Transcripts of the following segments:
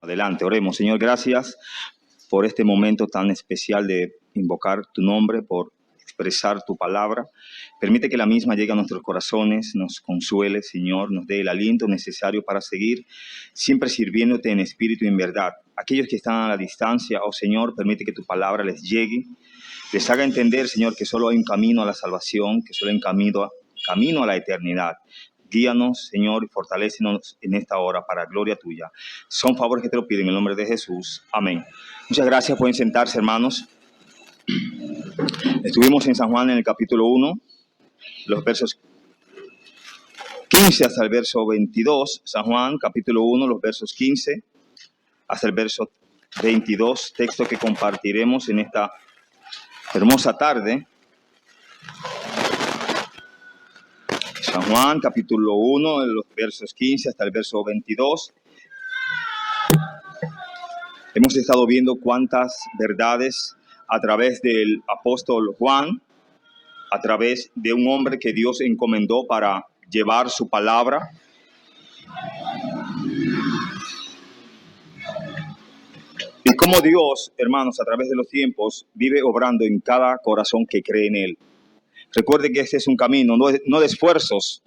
Adelante, oremos. Señor, gracias por este momento tan especial de invocar tu nombre, por expresar tu palabra. Permite que la misma llegue a nuestros corazones, nos consuele, Señor, nos dé el aliento necesario para seguir siempre sirviéndote en espíritu y en verdad. Aquellos que están a la distancia, oh Señor, permite que tu palabra les llegue, les haga entender, Señor, que solo hay un camino a la salvación, que solo hay un camino a la eternidad. Guíanos, Señor, y fortalécenos en esta hora para gloria tuya. Son favores que te lo piden en el nombre de Jesús. Amén. Muchas gracias. Pueden sentarse, hermanos. Estuvimos en San Juan en el capítulo 1, los versos 15 hasta el verso 22. San Juan, capítulo 1, los versos 15 hasta el verso 22. Texto que compartiremos en esta hermosa tarde. San Juan, capítulo 1, los versos 15 hasta el verso 22. Hemos estado viendo cuántas verdades a través del apóstol Juan, a través de un hombre que Dios encomendó para llevar su palabra. Y cómo Dios, hermanos, a través de los tiempos, vive obrando en cada corazón que cree en Él. Recuerde que este es un camino no de esfuerzos,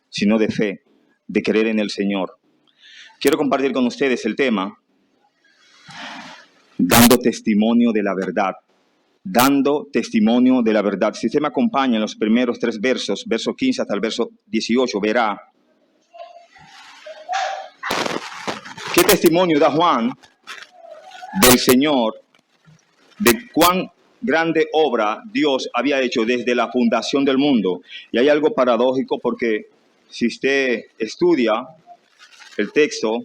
sino de fe, de creer en el Señor. Quiero compartir con ustedes el tema, dando testimonio de la verdad. Dando testimonio de la verdad. Si usted me acompaña en los primeros 3 versos, verso 15 hasta el verso 18, verá qué testimonio da Juan del Señor, de cuán grande obra Dios había hecho desde la fundación del mundo. Y hay algo paradójico porque si usted estudia el texto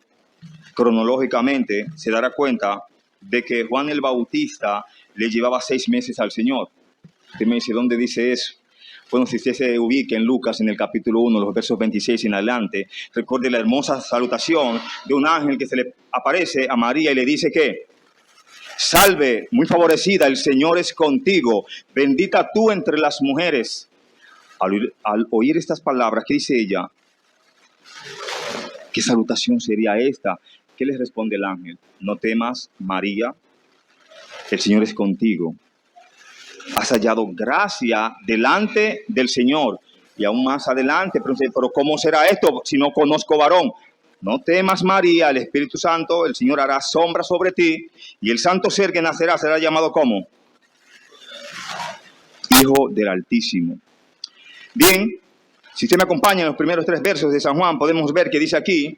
cronológicamente, se dará cuenta de que Juan el Bautista le llevaba 6 meses al Señor. Usted me dice, ¿dónde dice eso? Bueno, si usted se ubica en Lucas, en el capítulo 1, los versos 26 en adelante, recuerde la hermosa salutación de un ángel que se le aparece a María y le dice que salve, muy favorecida, el Señor es contigo, bendita tú entre las mujeres. Al oír estas palabras, ¿qué dice ella? ¿Qué salutación sería esta? ¿Qué les responde el ángel? No temas, María, el Señor es contigo. Has hallado gracia delante del Señor. Y aún más adelante, pero ¿cómo será esto si no conozco varón? No temas, María, el Espíritu Santo, el Señor hará sombra sobre ti, y el santo ser que nacerá será llamado ¿cómo? Hijo del Altísimo. Bien, si usted me acompaña en los primeros 3 versos de San Juan, podemos ver que dice aquí,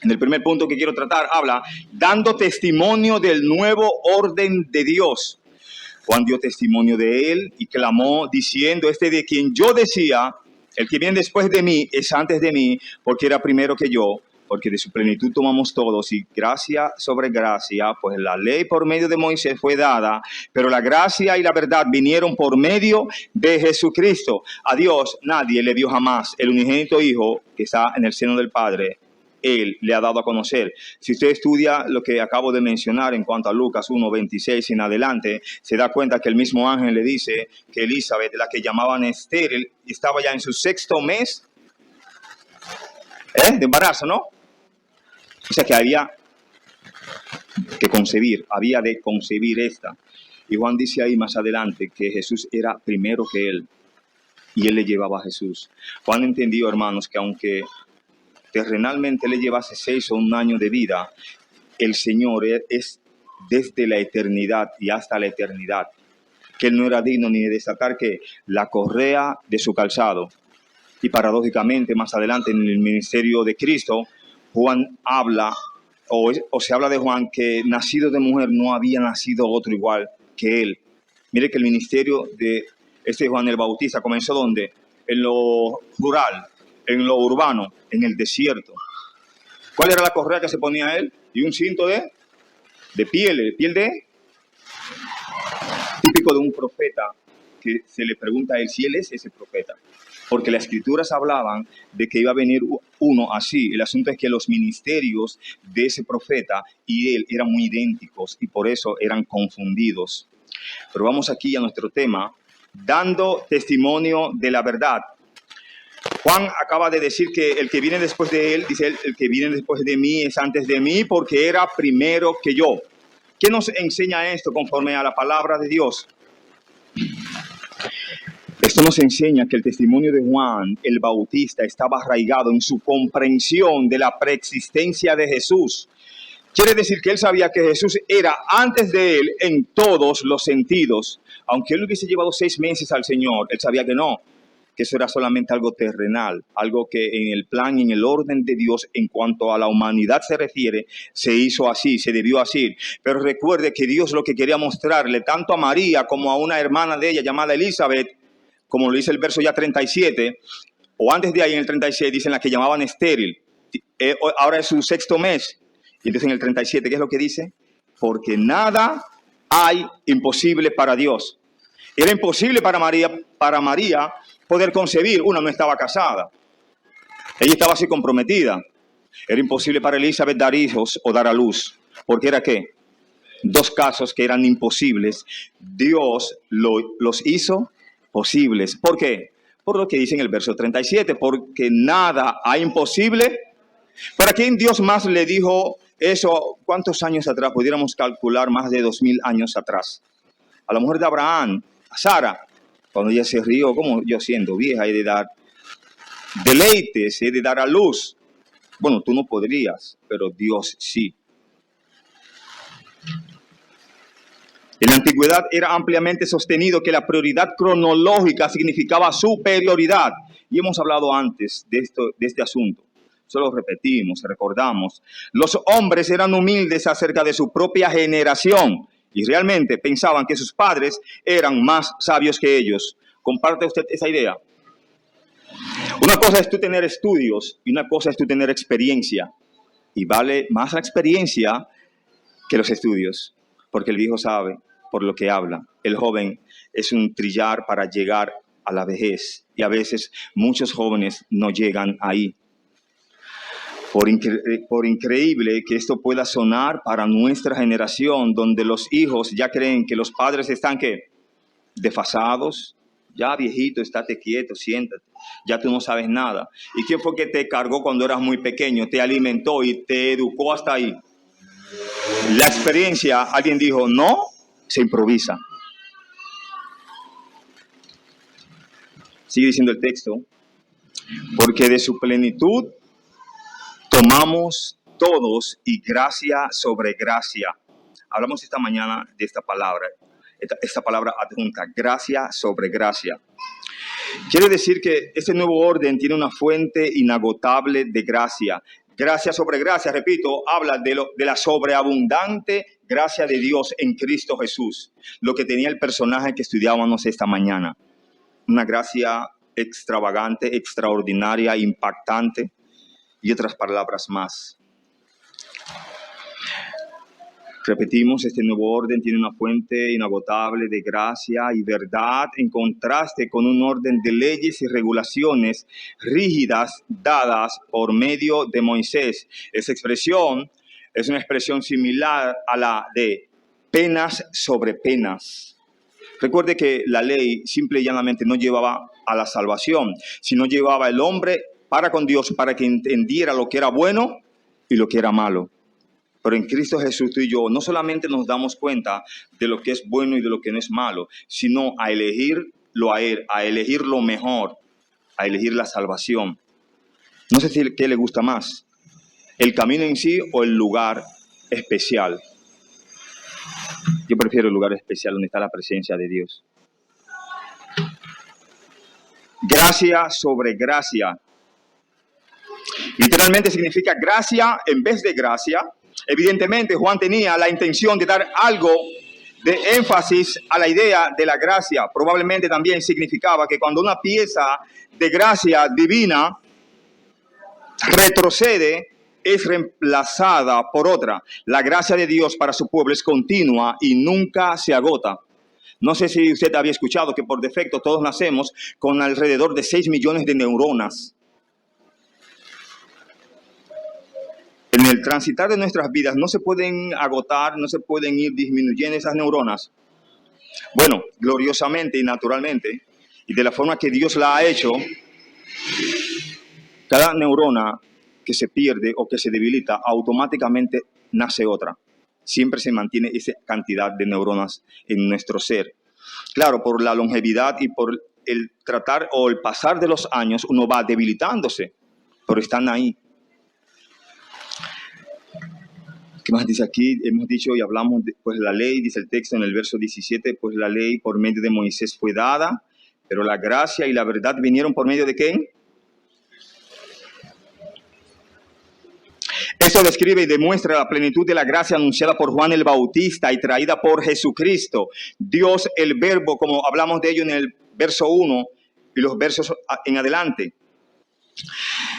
en el primer punto que quiero tratar, habla, dando testimonio del nuevo orden de Dios. Juan dio testimonio de él y clamó diciendo, de quien yo decía, el que viene después de mí es antes de mí, porque era primero que yo, porque de su plenitud tomamos todos, y gracia sobre gracia, pues la ley por medio de Moisés fue dada, pero la gracia y la verdad vinieron por medio de Jesucristo. A Dios nadie le dio jamás el unigénito Hijo que está en el seno del Padre. Él le ha dado a conocer. Si usted estudia lo que acabo de mencionar en cuanto a Lucas 1:26 en adelante, se da cuenta que el mismo ángel le dice que Elizabeth, la que llamaban estéril, estaba ya en su 6º mes de embarazo, ¿no? O sea que había de concebir esta. Y Juan dice ahí más adelante que Jesús era primero que él y él le llevaba a Jesús. Juan entendió, hermanos, que aunque terrenalmente le llevase 6 o 1 año de vida, el Señor es desde la eternidad y hasta la eternidad, que él no era digno ni de desatar que la correa de su calzado. Y paradójicamente más adelante en el ministerio de Cristo, Juan habla, o se habla de Juan, que nacido de mujer no había nacido otro igual que él. Mire que el ministerio de Juan el Bautista comenzó ¿dónde? En lo rural, en lo urbano, en el desierto. ¿Cuál era la correa que se ponía él? Y un cinto de piel de típico de un profeta, que se le pregunta a él si él es ese profeta, porque las escrituras hablaban de que iba a venir uno así. El asunto es que los ministerios de ese profeta y él eran muy idénticos y por eso eran confundidos. Pero vamos aquí a nuestro tema, dando testimonio de la verdad. Juan acaba de decir que el que viene después de él, dice él, el que viene después de mí es antes de mí porque era primero que yo. ¿Qué nos enseña esto conforme a la palabra de Dios? Esto nos enseña que el testimonio de Juan el Bautista estaba arraigado en su comprensión de la preexistencia de Jesús. Quiere decir que él sabía que Jesús era antes de él en todos los sentidos. Aunque él hubiese llevado 6 meses al Señor, él sabía que no, que eso era solamente algo terrenal, algo que en el plan y en el orden de Dios en cuanto a la humanidad se refiere, se hizo así, se debió así. Pero recuerde que Dios lo que quería mostrarle tanto a María como a una hermana de ella llamada Elizabeth, como lo dice el verso ya 37, o antes de ahí en el 36 dicen la que llamaban estéril. Ahora es su 6º mes. Y entonces en el 37, ¿qué es lo que dice? Porque nada hay imposible para Dios. Era imposible para María poder concebir. Una, no estaba casada. Ella estaba así comprometida. Era imposible para Elizabeth dar hijos o dar a luz. ¿Porque era qué? 2 casos que eran imposibles. Dios los hizo posibles. ¿Por qué? Por lo que dice en el verso 37. Porque nada hay imposible. ¿Para quién Dios más le dijo eso? ¿Cuántos años atrás? Pudiéramos calcular más de 2000 años atrás. A la mujer de Abraham, a Sara, cuando ella se rió, como yo siendo vieja, he de dar deleites, he de dar a luz. Bueno, tú no podrías, pero Dios sí. En la antigüedad era ampliamente sostenido que la prioridad cronológica significaba superioridad. Y hemos hablado antes de este asunto. Solo repetimos, recordamos. Los hombres eran humildes acerca de su propia generación y realmente pensaban que sus padres eran más sabios que ellos. ¿Comparte usted esa idea? Una cosa es tú tener estudios y una cosa es tú tener experiencia. Y vale más la experiencia que los estudios, porque el viejo sabe por lo que habla. El joven es un trillar para llegar a la vejez y a veces muchos jóvenes no llegan ahí. Por increíble que esto pueda sonar para nuestra generación, donde los hijos ya creen que los padres están ¿qué? Desfasados. Ya viejito, estate quieto, siéntate. Ya tú no sabes nada. ¿Y quién fue que te cargó cuando eras muy pequeño? Te alimentó y te educó hasta ahí. La experiencia, alguien dijo, no, se improvisa. Sigue diciendo el texto. Porque de su plenitud tomamos todos y gracia sobre gracia. Hablamos esta mañana de esta palabra adjunta, gracia sobre gracia. Quiere decir que este nuevo orden tiene una fuente inagotable de gracia. Gracia sobre gracia, repito, habla de la sobreabundante gracia de Dios en Cristo Jesús. Lo que tenía el personaje que estudiábamos esta mañana. Una gracia extravagante, extraordinaria, impactante. Y otras palabras más. Repetimos, este nuevo orden tiene una fuente inagotable de gracia y verdad en contraste con un orden de leyes y regulaciones rígidas dadas por medio de Moisés. Esa expresión es una expresión similar a la de penas sobre penas. Recuerde que la ley simple y llanamente no llevaba a la salvación, sino llevaba al hombre para con Dios, para que entendiera lo que era bueno y lo que era malo. Pero en Cristo Jesús tú y yo no solamente nos damos cuenta de lo que es bueno y de lo que no es malo, sino a elegirlo a Él, a elegir lo mejor, a elegir la salvación. No sé si qué le gusta más, el camino en sí o el lugar especial. Yo prefiero el lugar especial donde está la presencia de Dios. Gracia sobre gracia. Literalmente significa gracia en vez de gracia. Evidentemente Juan tenía la intención de dar algo de énfasis a la idea de la gracia. Probablemente también significaba que cuando una pieza de gracia divina retrocede, es reemplazada por otra. La gracia de Dios para su pueblo es continua y nunca se agota. No sé si usted había escuchado que por defecto todos nacemos con alrededor de 6 millones de neuronas. En el transitar de nuestras vidas no se pueden agotar, no se pueden ir disminuyendo esas neuronas. Bueno, gloriosamente y naturalmente, y de la forma que Dios la ha hecho, Cada neurona que se pierde o que se debilita, automáticamente nace otra. Siempre se mantiene esa cantidad de neuronas en nuestro ser. Claro, por la longevidad y por el tratar o el pasar de los años, uno va debilitándose, pero están ahí. ¿Qué más dice aquí? Hemos dicho y hablamos, pues la ley, dice el texto en el verso 17, pues la ley por medio de Moisés fue dada, pero la gracia y la verdad vinieron por medio de ¿quién? Esto describe y demuestra la plenitud de la gracia anunciada por Juan el Bautista y traída por Jesucristo. Dios, el Verbo, como hablamos de ello en el verso 1 y los versos en adelante.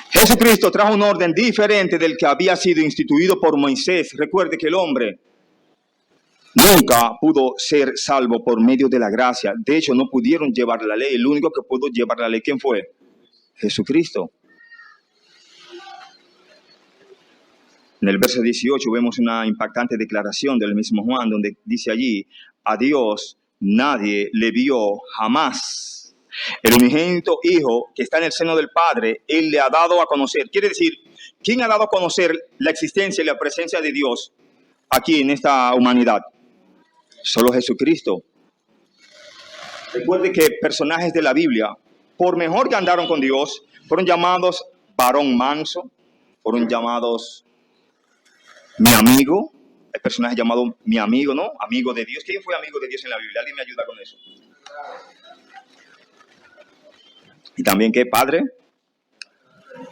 Jesucristo trajo un orden diferente del que había sido instituido por Moisés. Recuerde que el hombre nunca pudo ser salvo por medio de la gracia. De hecho, no pudieron llevar la ley. El único que pudo llevar la ley, ¿quién fue? Jesucristo. En el verso 18 vemos una impactante declaración del mismo Juan, donde dice allí, a Dios nadie le vio jamás. El unigénito Hijo que está en el seno del Padre, Él le ha dado a conocer. Quiere decir, ¿quién ha dado a conocer la existencia y la presencia de Dios aquí en esta humanidad? Solo Jesucristo. Recuerde que personajes de la Biblia, por mejor que andaron con Dios, fueron llamados varón manso, fueron llamados mi amigo. Hay personajes llamados mi amigo, ¿no? Amigo de Dios. ¿Quién fue amigo de Dios en la Biblia? ¿Alguien me ayuda con eso? Y también que padre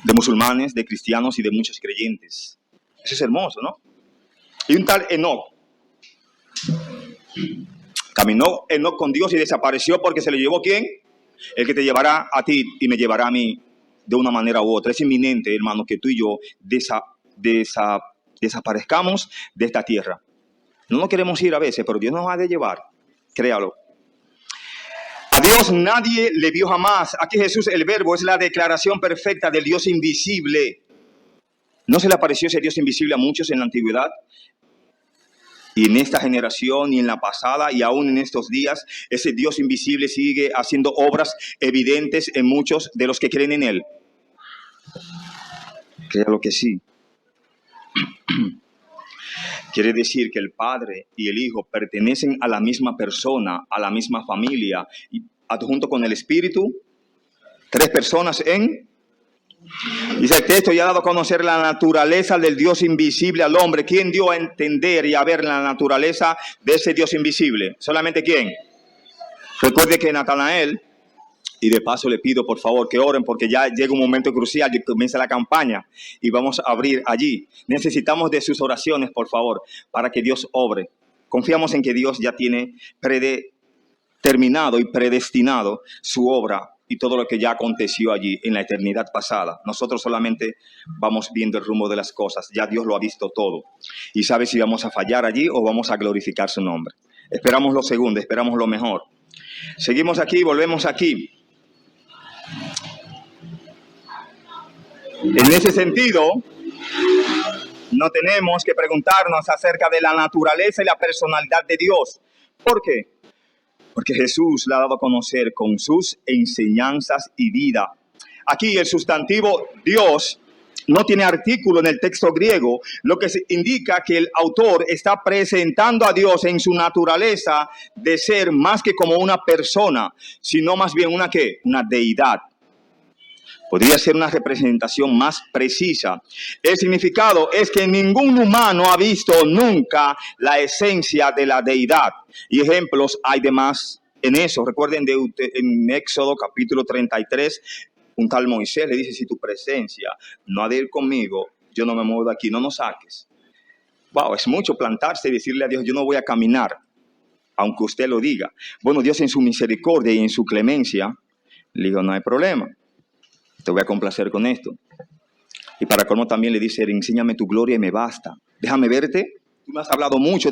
de musulmanes, de cristianos y de muchos creyentes. Eso es hermoso, ¿no? Y un tal Enoc. Caminó Enoc con Dios y desapareció porque se le llevó ¿quién? El que te llevará a ti y me llevará a mí de una manera u otra. Es inminente, hermano, que tú y yo desaparezcamos de esta tierra. No nos queremos ir a veces, pero Dios nos ha de llevar. Créalo. A Dios nadie le vio jamás. Aquí Jesús, el Verbo, es la declaración perfecta del Dios invisible. ¿No se le apareció ese Dios invisible a muchos en la antigüedad? Y en esta generación y en la pasada y aún en estos días, ese Dios invisible sigue haciendo obras evidentes en muchos de los que creen en Él. Créalo que sí. Quiere decir que el Padre y el Hijo pertenecen a la misma persona, a la misma familia, y junto con el Espíritu, tres personas en... Dice el texto, ya ha dado a conocer la naturaleza del Dios invisible al hombre. ¿Quién dio a entender y a ver la naturaleza de ese Dios invisible? ¿Solamente quién? Recuerde que Natanael, y de paso le pido por favor que oren porque ya llega un momento crucial y comienza la campaña y vamos a abrir allí. Necesitamos de sus oraciones, por favor, para que Dios obre. Confiamos en que Dios ya tiene predeterminado y predestinado su obra y todo lo que ya aconteció allí en la eternidad pasada. Nosotros solamente vamos viendo el rumbo de las cosas. Ya Dios lo ha visto todo y sabe si vamos a fallar allí o vamos a glorificar su nombre. Esperamos lo segundo, esperamos lo mejor. Seguimos aquí, volvemos aquí. En ese sentido, no tenemos que preguntarnos acerca de la naturaleza y la personalidad de Dios. ¿Por qué? Porque Jesús la ha dado a conocer con sus enseñanzas y vida. Aquí el sustantivo Dios no tiene artículo en el texto griego, lo que indica que el autor está presentando a Dios en su naturaleza de ser más que como una persona, sino más bien una ¿qué? Una deidad. Podría ser una representación más precisa. El significado es que ningún humano ha visto nunca la esencia de la deidad. Y ejemplos hay de más en eso. Recuerden en Éxodo capítulo 33, un tal Moisés le dice, si tu presencia no ha de ir conmigo, yo no me muevo de aquí, no nos saques. Wow, es mucho plantarse y decirle a Dios, yo no voy a caminar, aunque usted lo diga. Bueno, Dios en su misericordia y en su clemencia, le digo, no hay problema. Te voy a complacer con esto. Y para colmo también le dice, enséñame tu gloria y me basta. Déjame verte. Tú me has hablado mucho,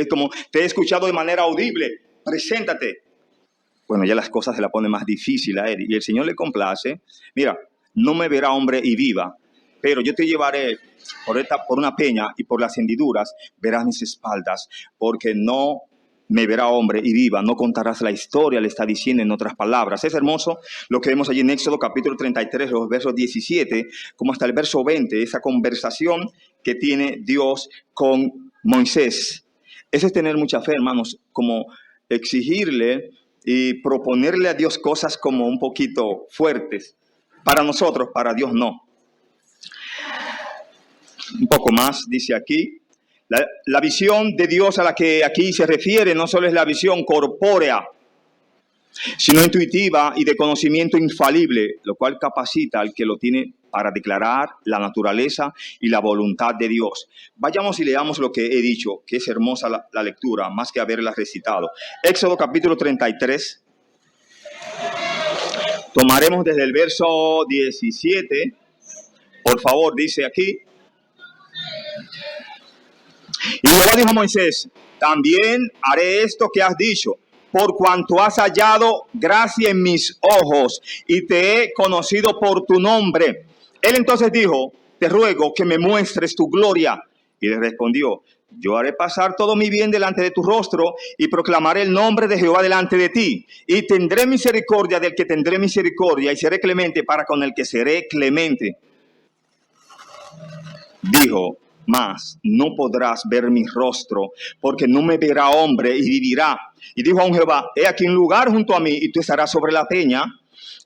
como te he escuchado de manera audible. Preséntate. Bueno, ya las cosas se la pone más difícil a él. Y el Señor le complace. Mira, no me verá hombre y viva, pero yo te llevaré por una peña y por las hendiduras verás mis espaldas, porque no me verá hombre y viva, no contarás la historia, le está diciendo en otras palabras. Es hermoso lo que vemos allí en Éxodo capítulo 33, los versos 17, como hasta el verso 20, esa conversación que tiene Dios con Moisés. Eso es tener mucha fe, hermanos, como exigirle y proponerle a Dios cosas como un poquito fuertes. Para nosotros, para Dios no. Un poco más, dice aquí. La visión de Dios a la que aquí se refiere no solo es la visión corpórea, sino intuitiva y de conocimiento infalible, lo cual capacita al que lo tiene para declarar la naturaleza y la voluntad de Dios. Vayamos y leamos lo que he dicho, que es hermosa la lectura, más que haberla recitado. Éxodo capítulo 33. Tomaremos desde el verso 17. Por favor, dice aquí. Y Jehová dijo a Moisés, también haré esto que has dicho, por cuanto has hallado gracia en mis ojos y te he conocido por tu nombre. Él entonces dijo, te ruego que me muestres tu gloria. Y le respondió, yo haré pasar todo mi bien delante de tu rostro y proclamaré el nombre de Jehová delante de ti. Y tendré misericordia del que tendré misericordia y seré clemente para con el que seré clemente. Dijo, mas no podrás ver mi rostro, porque no me verá hombre y vivirá. Y dijo a Jehová, he aquí un lugar junto a mí y tú estarás sobre la peña.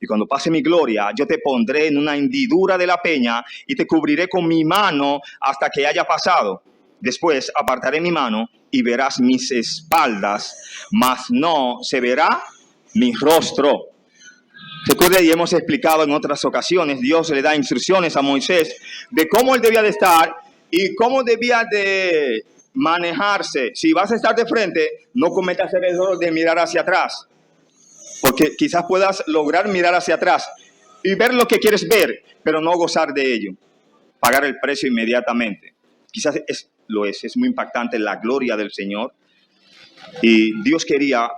Y cuando pase mi gloria, yo te pondré en una hendidura de la peña y te cubriré con mi mano hasta que haya pasado. Después apartaré mi mano y verás mis espaldas, mas no se verá mi rostro. Recuerda, y hemos explicado en otras ocasiones, Dios le da instrucciones a Moisés de cómo él debía de estar y cómo debía de manejarse. Si vas a estar de frente, no cometas el error de mirar hacia atrás, porque quizás puedas lograr mirar hacia atrás y ver lo que quieres ver, pero no gozar de ello, pagar el precio inmediatamente. Quizás es muy impactante la gloria del Señor, y Dios quería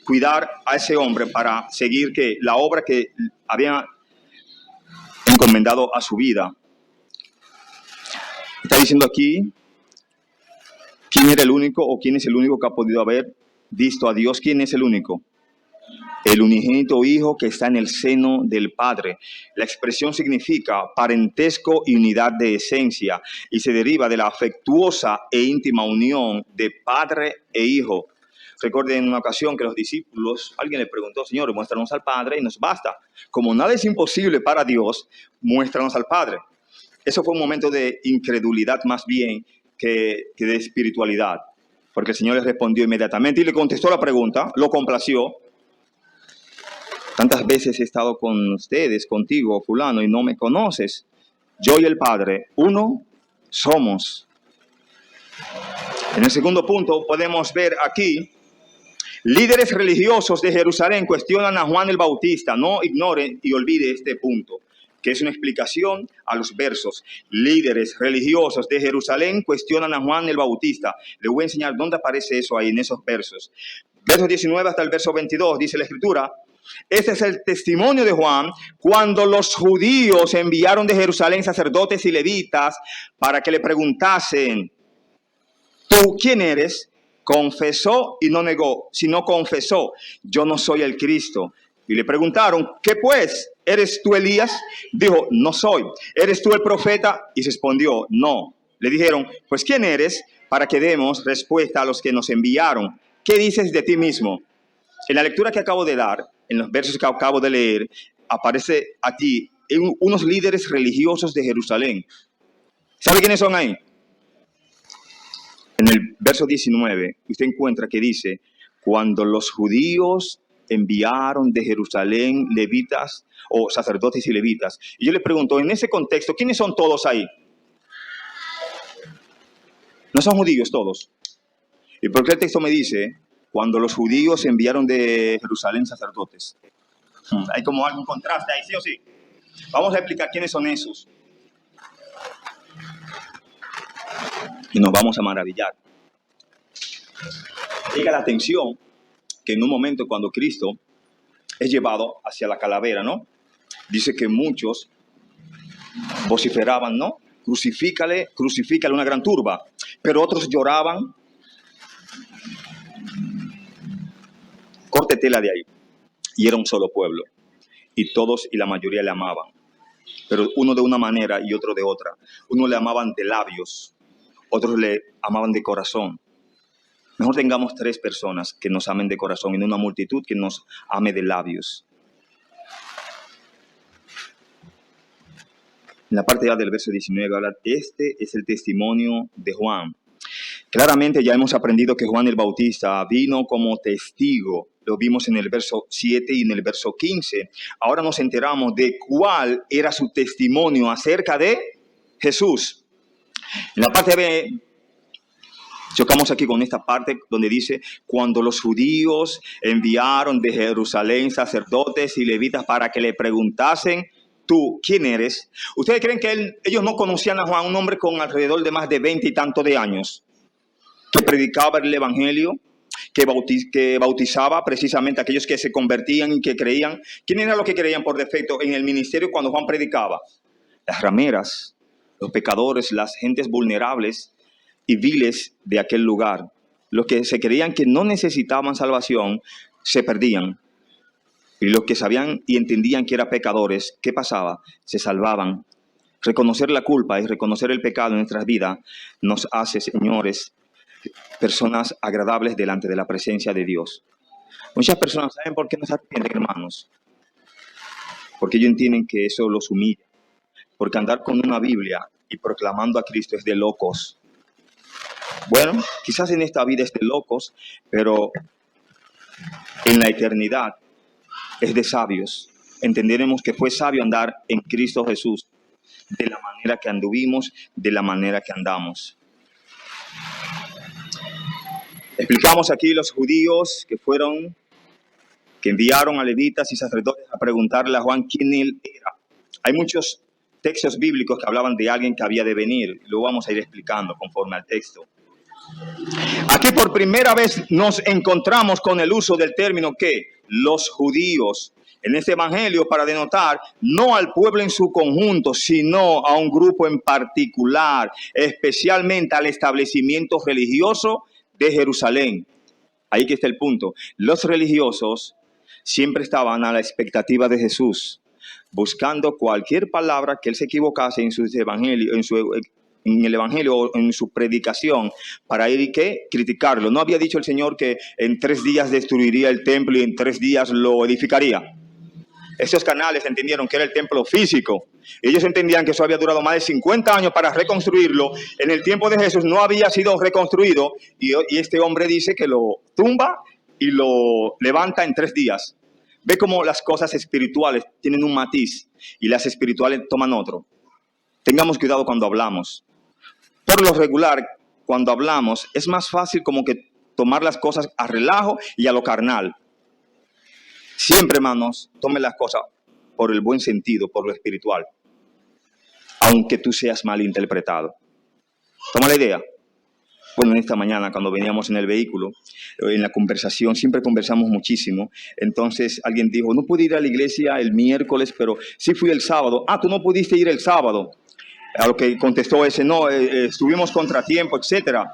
cuidar a ese hombre para seguir la obra que había encomendado a su vida. Está diciendo aquí, ¿quién era el único o quién es el único que ha podido haber visto a Dios? ¿Quién es el único? El unigénito Hijo que está en el seno del Padre. La expresión significa parentesco y unidad de esencia y se deriva de la afectuosa e íntima unión de Padre e Hijo. Recuerden en una ocasión que los discípulos, alguien le preguntó, Señor, muéstranos al Padre y nos basta. Como nada es imposible para Dios, muéstranos al Padre. Eso fue un momento de incredulidad más bien que de espiritualidad, porque el Señor les respondió inmediatamente y le contestó la pregunta, lo complació. Tantas veces he estado con ustedes, contigo, fulano, y no me conoces. Yo y el Padre, uno somos. En el segundo punto podemos ver aquí, líderes religiosos de Jerusalén cuestionan a Juan el Bautista. No ignore y olvide este punto, que es una explicación a los versos. Líderes religiosos de Jerusalén cuestionan a Juan el Bautista. Le voy a enseñar dónde aparece eso ahí en esos versos. Versos 19 hasta el verso 22, dice la Escritura. Este es el testimonio de Juan cuando los judíos enviaron de Jerusalén sacerdotes y levitas para que le preguntasen, ¿tú quién eres? Confesó y no negó, sino confesó, yo no soy el Cristo. Y le preguntaron, ¿qué pues? ¿Eres tú Elías? Dijo, no soy. ¿Eres tú el profeta? Y respondió, no. Le dijeron, pues ¿quién eres? Para que demos respuesta a los que nos enviaron. ¿Qué dices de ti mismo? En la lectura que acabo de dar, en los versos que acabo de leer, aparece aquí unos líderes religiosos de Jerusalén. ¿Sabe quiénes son ahí? En el verso 19, usted encuentra que dice, cuando los judíos enviaron de Jerusalén levitas o sacerdotes y levitas. Y yo le pregunto, en ese contexto, ¿quiénes son todos ahí? No son judíos todos. ¿Y por qué el texto me dice, cuando los judíos enviaron de Jerusalén sacerdotes? Hay como algún contraste ahí, ¿sí o sí? Vamos a explicar quiénes son esos. Y nos vamos a maravillar. Llega la atención que en un momento cuando Cristo es llevado hacia la calavera, ¿no? Dice que muchos vociferaban, ¿no? Crucifícale, crucifícale, una gran turba. Pero otros lloraban Corte tela de ahí. Y era un solo pueblo. Y todos y la mayoría le amaban. Pero uno de una manera y otro de otra. Uno le amaban de labios, otros le amaban de corazón. Mejor tengamos 3 personas que nos amen de corazón y no una multitud que nos ame de labios. En la parte ya del verso 19 habla, este es el testimonio de Juan. Claramente ya hemos aprendido que Juan el Bautista vino como testigo. Lo vimos en el verso 7 y en el verso 15. Ahora nos enteramos de cuál era su testimonio acerca de Jesús. En la parte B, chocamos aquí con esta parte donde dice, cuando los judíos enviaron de Jerusalén sacerdotes y levitas para que le preguntasen, ¿tú quién eres? ¿Ustedes creen que ellos no conocían a Juan, un hombre con alrededor de más de 20 y tantos de años, que predicaba el evangelio, que bautizaba precisamente a aquellos que se convertían y que creían? ¿Quién era los que creían por defecto en el ministerio cuando Juan predicaba? Las rameras, los pecadores, las gentes vulnerables y viles de aquel lugar. Los que se creían que no necesitaban salvación se perdían. Y los que sabían y entendían que eran pecadores, ¿qué pasaba? Se salvaban. Reconocer la culpa y reconocer el pecado en nuestras vidas nos hace, señores, personas agradables delante de la presencia de Dios. Muchas personas saben por qué no se arrepienten, hermanos. Porque ellos entienden que eso los humilla. Porque andar con una Biblia y proclamando a Cristo es de locos. Bueno, quizás en esta vida es de locos, pero en la eternidad es de sabios. Entenderemos que fue sabio andar en Cristo Jesús de la manera que anduvimos, de la manera que andamos. Explicamos aquí los judíos que enviaron a levitas y sacerdotes a preguntarle a Juan quién él era. Hay muchos textos bíblicos que hablaban de alguien que había de venir. Lo vamos a ir explicando conforme al texto. Aquí por primera vez nos encontramos con el uso del término que los judíos en este evangelio para denotar no al pueblo en su conjunto, sino a un grupo en particular, especialmente al establecimiento religioso de Jerusalén. Ahí que está el punto. Los religiosos siempre estaban a la expectativa de Jesús, buscando cualquier palabra que él se equivocase en su evangelio, en el evangelio o en su predicación, para ir y ¿qué? Criticarlo. ¿No había dicho el Señor que en 3 días destruiría el templo y en 3 días lo edificaría? Esos canales entendieron que era el templo físico. Ellos entendían que eso había durado más de 50 años para reconstruirlo. En el tiempo de Jesús no había sido reconstruido y este hombre dice que lo tumba y lo levanta en 3 días. Ve cómo las cosas espirituales tienen un matiz y las espirituales toman otro. Tengamos cuidado cuando hablamos. Por lo regular, cuando hablamos, es más fácil como que tomar las cosas a relajo y a lo carnal. Siempre, hermanos, tome las cosas por el buen sentido, por lo espiritual, aunque tú seas mal interpretado. ¿Toma la idea? Bueno, en esta mañana, cuando veníamos en el vehículo, en la conversación, siempre conversamos muchísimo. Entonces, alguien dijo, no pude ir a la iglesia el miércoles, pero sí fui el sábado. Ah, tú no pudiste ir el sábado. A lo que contestó ese, no, estuvimos contratiempo, etcétera.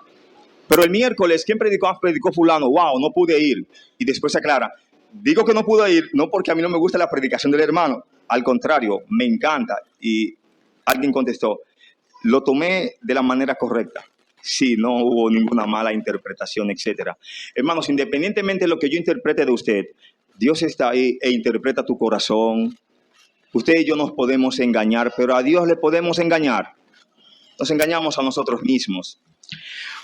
Pero el miércoles, ¿quién predicó? Ah, predicó fulano. Wow, no pude ir. Y después se aclara. Digo que no pude ir, no porque a mí no me gusta la predicación del hermano. Al contrario, me encanta. Y alguien contestó, lo tomé de la manera correcta. Sí, no hubo ninguna mala interpretación, etcétera. Hermanos, independientemente de lo que yo interprete de usted, Dios está ahí e interpreta tu corazón. Usted y yo nos podemos engañar, pero a Dios le podemos engañar. Nos engañamos a nosotros mismos.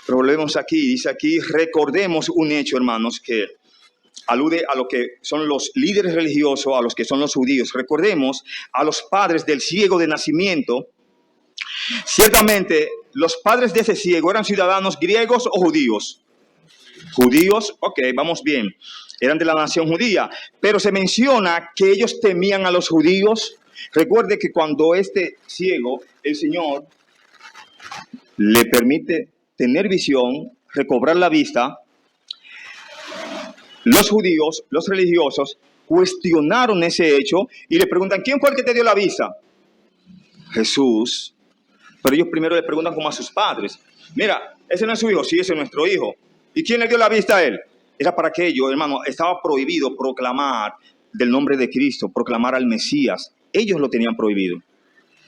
Pero volvemos aquí, dice aquí, recordemos un hecho, hermanos, que alude a lo que son los líderes religiosos, a los que son los judíos. Recordemos a los padres del ciego de nacimiento. Ciertamente, los padres de ese ciego eran ciudadanos griegos o judíos. Judíos, ok, vamos bien. Eran de la nación judía, pero se menciona que ellos temían a los judíos. Recuerde que cuando este ciego, el Señor le permite tener visión, recobrar la vista, los judíos, los religiosos, cuestionaron ese hecho y le preguntan, ¿quién fue el que te dio la vista? Jesús. Pero ellos primero le preguntan como a sus padres, mira, ese no es su hijo, sí, ese es nuestro hijo. ¿Y quién le dio la vista a él? era para que ellos, hermano, estaba prohibido proclamar del nombre de Cristo, proclamar al Mesías. Ellos lo tenían prohibido.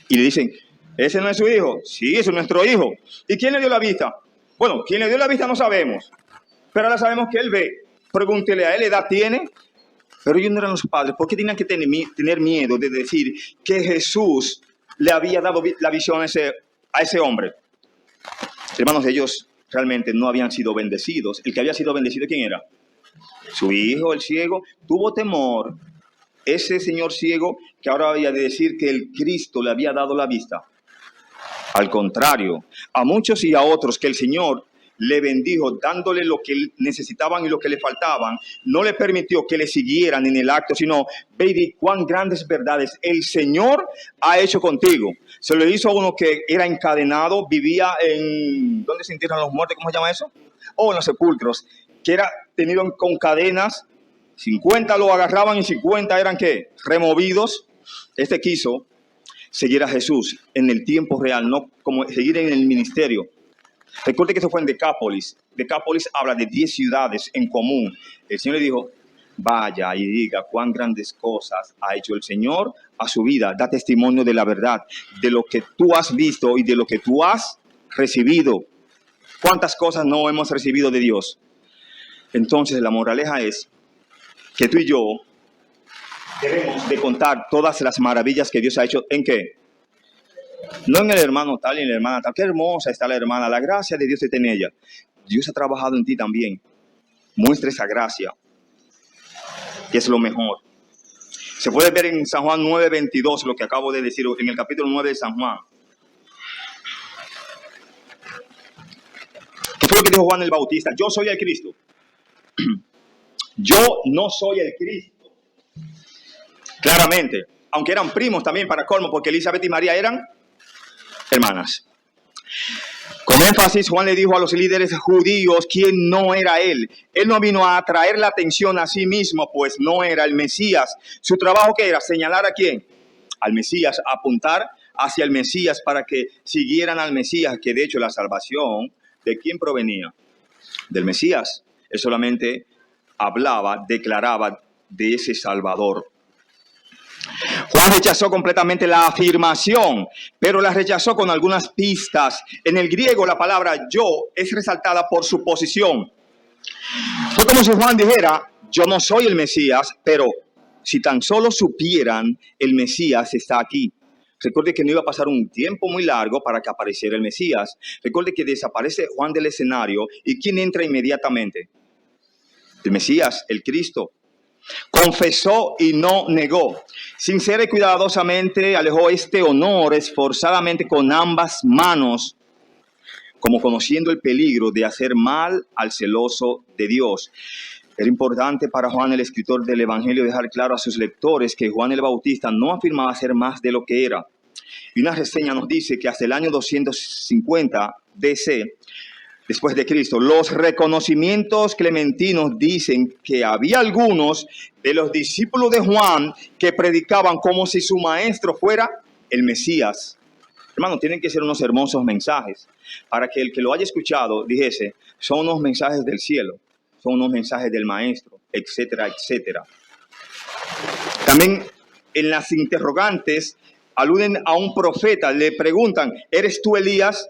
Y le dicen, ¿ese no es su hijo? Sí, ese es nuestro hijo. ¿Y quién le dio la vista? Bueno, quién le dio la vista no sabemos, pero ahora sabemos que él ve. Pregúntele a él, ¿edad tiene? Pero ellos no eran los padres. ¿Por qué tenían que tener miedo de decir que Jesús le había dado la visión a ese hombre? Hermanos, ellos realmente no habían sido bendecidos. El que había sido bendecido, ¿quién era? Su hijo, el ciego. Tuvo temor ese señor ciego que ahora había de decir que el Cristo le había dado la vista. Al contrario, a muchos y a otros que el Señor le bendijo dándole lo que necesitaban y lo que le faltaban, no le permitió que le siguieran en el acto, sino, baby, cuán grandes verdades el Señor ha hecho contigo. Se lo hizo a uno que era encadenado, vivía en, ¿dónde se entierran los muertos? ¿Cómo se llama eso? En los sepulcros, que era tenido con cadenas, 50 lo agarraban y 50 eran, ¿qué? Removidos. Este quiso seguir a Jesús en el tiempo real, no como seguir en el ministerio. Recuerde que eso fue en Decápolis. Decápolis habla de 10 ciudades en común. El Señor le dijo, vaya y diga cuán grandes cosas ha hecho el Señor a su vida. Da testimonio de la verdad, de lo que tú has visto y de lo que tú has recibido. ¿Cuántas cosas no hemos recibido de Dios? Entonces la moraleja es que tú y yo debemos de contar todas las maravillas que Dios ha hecho. ¿En qué? No en el hermano tal y en la hermana tal. Qué hermosa está la hermana. La gracia de Dios está en ella. Dios ha trabajado en ti también. Muestra esa gracia, que es lo mejor. Se puede ver en San Juan 9:22, lo que acabo de decir, en el capítulo 9 de San Juan. ¿Qué fue lo que dijo Juan el Bautista? Yo soy el Cristo. Yo no soy el Cristo. Claramente, aunque eran primos también para colmo, porque Elizabeth y María eran hermanas. Con énfasis, Juan le dijo a los líderes judíos quién no era él. Él no vino a atraer la atención a sí mismo, pues no era el Mesías. Su trabajo, ¿qué era? Señalar a quién. Al Mesías, apuntar hacia el Mesías para que siguieran al Mesías, que de hecho la salvación, ¿de quién provenía? Del Mesías. Él solamente hablaba, declaraba de ese Salvador. Juan rechazó completamente la afirmación, pero la rechazó con algunas pistas. En el griego la palabra yo es resaltada por su posición. Fue como si Juan dijera, yo no soy el Mesías, pero si tan solo supieran, el Mesías está aquí. Recuerde que no iba a pasar un tiempo muy largo para que apareciera el Mesías. Recuerde que desaparece Juan del escenario y ¿quién entra inmediatamente? El Mesías, el Cristo. Confesó y no negó. Sincera y cuidadosamente alejó este honor esforzadamente con ambas manos, como conociendo el peligro de hacer mal al celoso de Dios. Era importante para Juan, el escritor del Evangelio, dejar claro a sus lectores que Juan el Bautista no afirmaba ser más de lo que era. Y una reseña nos dice que hasta el año 250 DC, después de Cristo, los reconocimientos clementinos dicen que había algunos de los discípulos de Juan que predicaban como si su maestro fuera el Mesías. Hermano, tienen que ser unos hermosos mensajes para que el que lo haya escuchado dijese, son unos mensajes del cielo, son unos mensajes del maestro, etcétera, etcétera. También en las interrogantes aluden a un profeta, le preguntan, ¿eres tú Elías?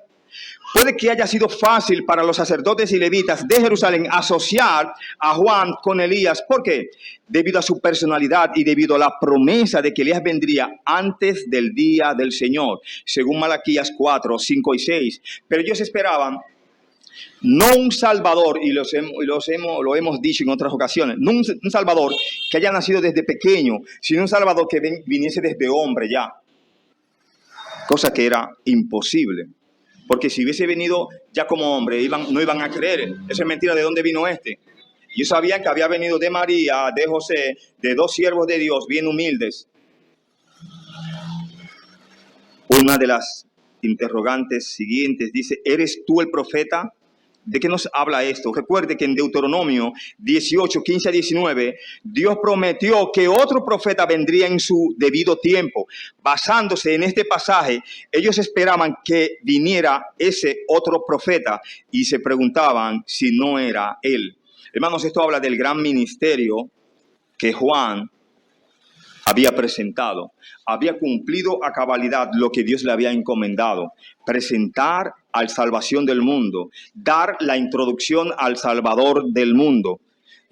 Puede que haya sido fácil para los sacerdotes y levitas de Jerusalén asociar a Juan con Elías. ¿Por qué? Debido a su personalidad y debido a la promesa de que Elías vendría antes del día del Señor, según Malaquías 4, 5 y 6. Pero ellos esperaban no un Salvador, y lo hemos dicho en otras ocasiones, no un Salvador que haya nacido desde pequeño, sino un Salvador que viniese desde hombre ya. Cosa que era imposible. Porque si hubiese venido ya como hombre, no iban a creer. Eso es mentira. ¿De dónde vino este? Ellos sabían que había venido de María, de José, de dos siervos de Dios bien humildes. Una de las interrogantes siguientes dice, ¿eres tú el profeta? ¿De qué nos habla esto? Recuerde que en Deuteronomio 18, 15 a 19, Dios prometió que otro profeta vendría en su debido tiempo. Basándose en este pasaje, ellos esperaban que viniera ese otro profeta y se preguntaban si no era él. Hermanos, esto habla del gran ministerio que Juan había presentado. Había cumplido a cabalidad lo que Dios le había encomendado. Presentar al salvación del mundo. Dar la introducción al Salvador del mundo.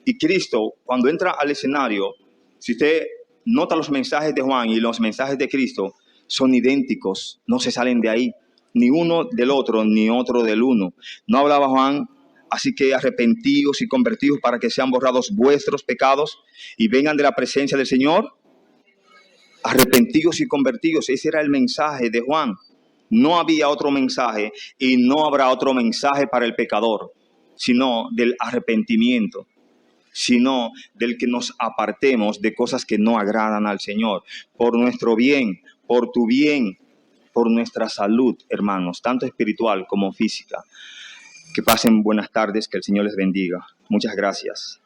Y Cristo, cuando entra al escenario, si usted nota los mensajes de Juan y los mensajes de Cristo, son idénticos, no se salen de ahí, ni uno del otro, ni otro del uno. No hablaba Juan, así que arrepentidos y convertidos para que sean borrados vuestros pecados y vengan de la presencia del Señor. Arrepentidos y convertidos, ese era el mensaje de Juan. No había otro mensaje y no habrá otro mensaje para el pecador, sino del arrepentimiento, sino del que nos apartemos de cosas que no agradan al Señor, por nuestro bien, por tu bien, por nuestra salud, hermanos, tanto espiritual como física. Que pasen buenas tardes, que el Señor les bendiga. Muchas gracias.